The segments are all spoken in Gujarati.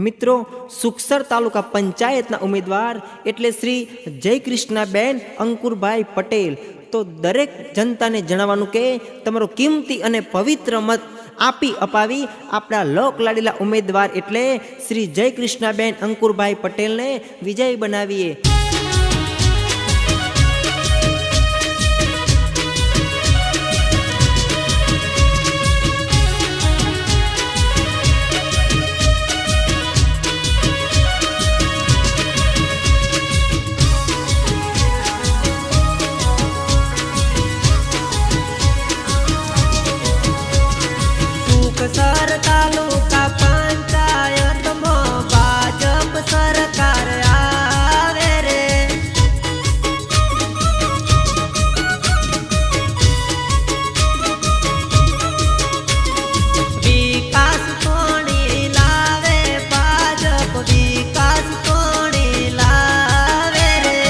મિત્રો, સુખસર તાલુકા પંચાયતના ઉમેદવાર એટલે શ્રી જયકૃષ્ણાબેન અંકુરભાઈ પટેલ. તો દરેક જનતાને જણાવવાનું કે તમારો કિંમતી અને પવિત્ર મત આપી અપાવી આપણા લોકલાડીલા ઉમેદવાર એટલે શ્રી જયકૃષ્ણાબેન અંકુરભાઈ પટેલને વિજય બનાવીએ. સર તાલુકા પંચાયતમાં ભાજપ સરકાર આવે રે. વિકાસ કોણી લાવે ભાજપ, વિકાસ કોણી લાવે રે.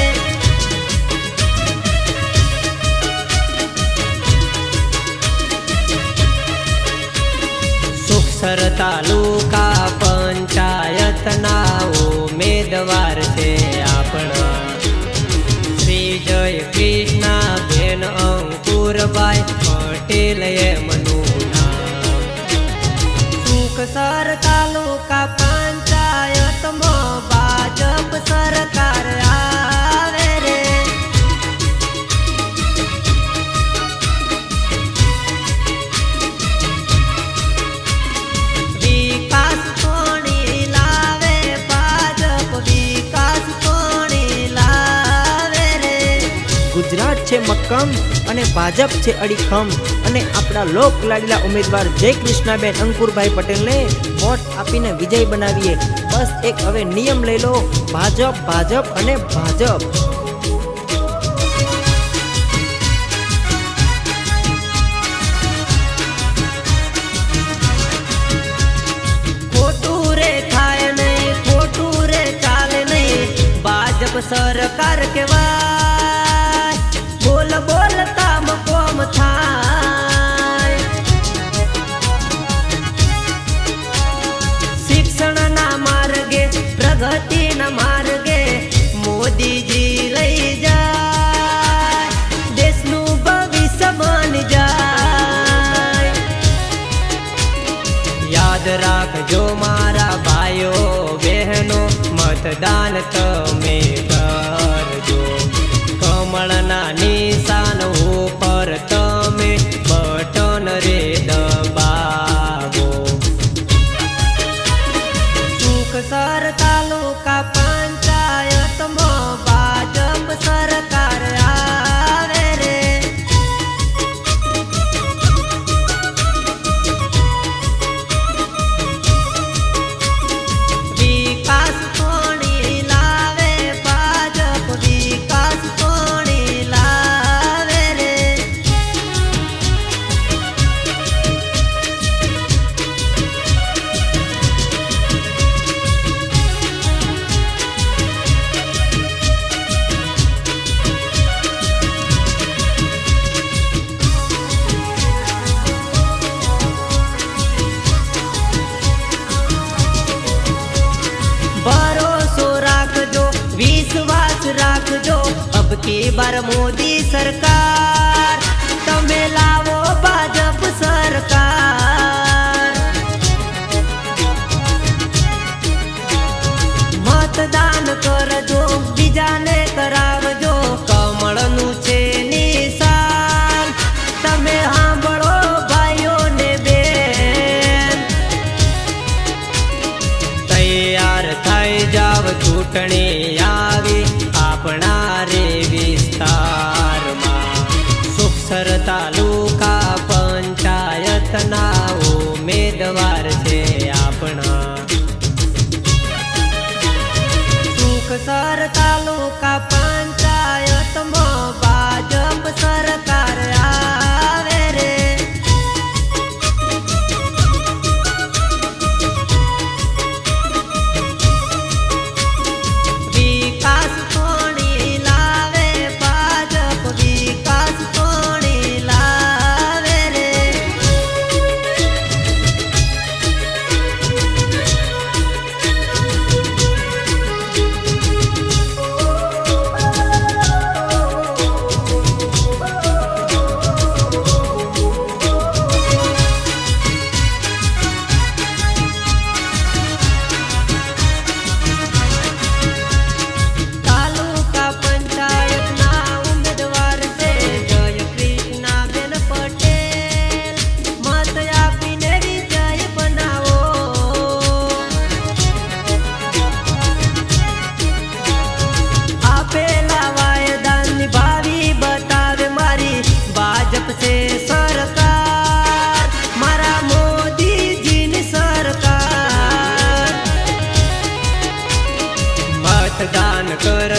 સુખસર તાલુકા પંચાયતના ઉમેદવાર છે આપણા શ્રી જય કૃષ્ણાબેન અંકુરભાઈ પટેલ એમનું નામ. સુખસર તાલુકા પંચાયતમાં ભાજપ સરકાર આવે રે. ગુજરાત છે મક્કમ અને ભાજપ છે અડીખમ અને આપણા લોકલાડીલા ઉમેદવાર જયકૃષ્ણાબેન અંકુરભાઈ પટેલને વોટ આપીને વિજય બનાવીએ. બસ એક હવે નિયમ લઈ લો, ભાજપ ભાજપ અને ભાજપ. ખોટું રે થાય નહીં, ખોટું રે ચાલે નહીં, ભાજપ સરકાર કેવાય. બોલ બોલતા મકોમ થાય. શિક્ષણના માર્ગે, પ્રગતિના માર્ગે મોદીજી લઈ જાય. દેશનું ભવિષ્ય બની જાય. યાદ રાખજો મારા ભાઈઓ બહેનો, મતદાન તમે કરજો. કમળના નિશાન ઉપર તમે બટન રે દબાવો. સુખસર તાલુકા પંચાયતમાં ભાજપ સરકાર આવે રે. વિકાસ કોણી લાવે ભાજપ, વિકાસ કોણી લાવે રે. ભરોસો રાખજો, વિશ્વાસ રાખજો, અબ કી બાર મોદી સરકાર. તમે લાવો ભાજપ સરકાર. મતદાન કરજો, બીજાને કરાવજો, કમળનું છે નિશાન. તમે સાંભળો ભાઈઓ ને બેન, તૈયાર થઈ જાવ, ચૂંટણી આવી આપણા રે વિસ્તારમાં. સુખસર તાલુકા પંચાયતના ઉમેદવાર છે આપણા. સુખસર તાલુકા પંચાયતમાં ભાજપ સરકાર આવે રે. વિકાસ કોણી લાવે ભાજપ, વિકાસ કોણી લાવે રે.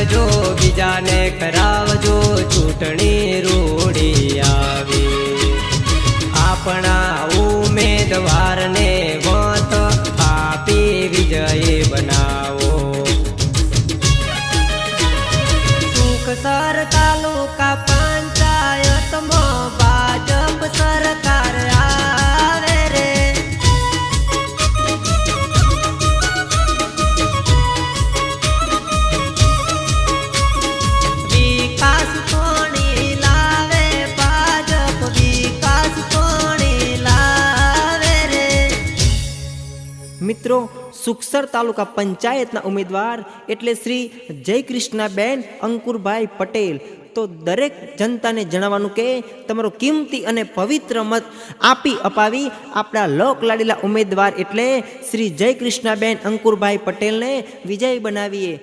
કરજો બીજાને કરાવજો ચૂંટણી રૂડી આવી આપણા ઉમેદવારને મત આપી વિજય બનાવો સુખસર તાલુકા પંચાયતમાં ભાજપ સરકાર આવે રે વિકાસ કોણી લાવે ભાજપ વિકાસ કોણી લાવે રે મિત્રો સુખસર તાલુકા પંચાયતના ઉમેદવાર એટલે શ્રી જયકૃષ્ણાબેન અંકુરભાઈ પટેલ તો દરેક જનતાને જણાવવાનું કે તમારો કિંમતી અને પવિત્ર મત આપી અપાવી આપણા લોકલાડીલા ઉમેદવાર એટલે શ્રી જયકૃષ્ણાબેન અંકુરભાઈ પટેલને વિજય બનાવીએ।